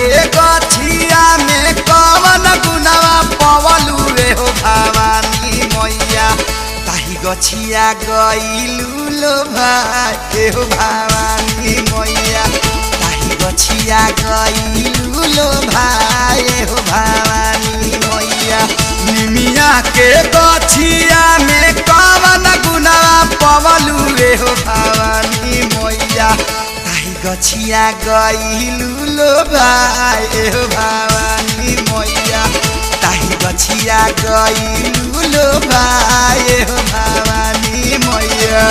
के गछिया में कवन गुनावा पवलू रे हो भवानी मैया ताही गछिया गइलू लो भाई हो भवानी मैया ताही गछिया गइलू लो भाई हो भवानी मैया निमिया के गछिया में कवन गुनावा पवलू रे हो भवानी मैया ताही गछिया गइलू लो भाई हो भवानी मैया ताही गछिया गइलू लो भाई हो भवानी मैया।